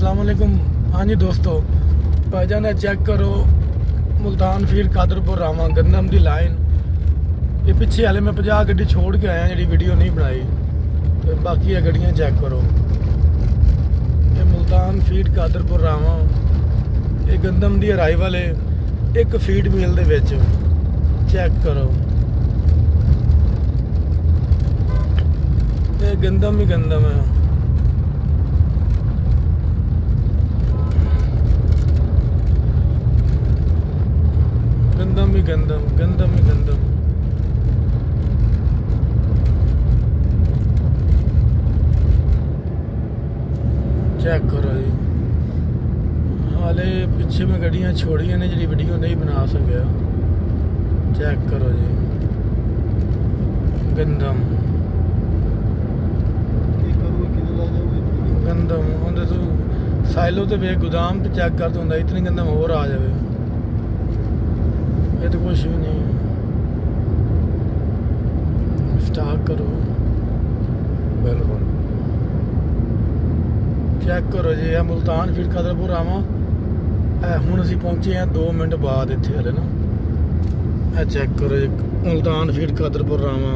अस्सलाम वालेकुम। हाँ जी दोस्तों, भाईजान चेक करो मुल्तान फीड कादरपुर रामा गंदम की लाइन। ये पिछे हाले मैं 50 गड्डी छोड़ के आया जी, वीडियो नहीं बनाई। तो बाकी ये गड्डियाँ चेक करो। ये मुल्तान फीड कादरपुर रामा, ये गंदम की अराइवल है एक फीड मिल दे विच। चेक करो, ये गंदम ही गंदम है। गंदम ही गंदम, गंदम ही गंदम। चेक करो जी, हाले पिछे मैं गड्डियाँ छोड़ियां ने जी, वीडियो नहीं बना सकिया। चेक करो जी, गंदम गंदम होंदे तू साइलो तो वे गोदाम पे चेक कर तो इतनी गंदम और आ जाए। ये तो कुछ भी नहीं। स्टार्ट करो, बिल्कुल चेक करो जी। यह मुल्तान फीड कादरपुर रामा हुण असीं पहुंचे हैं 2 मिनट बाद इत्थे हले ना। ਇਹ चेक करो जी, मुल्तान फीड कादरपुर रामा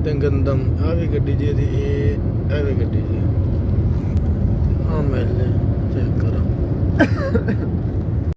ते गंदम। आ भी गड्डी जी दी, ये भी गड्डी जी। हाँ मिल चेक करो।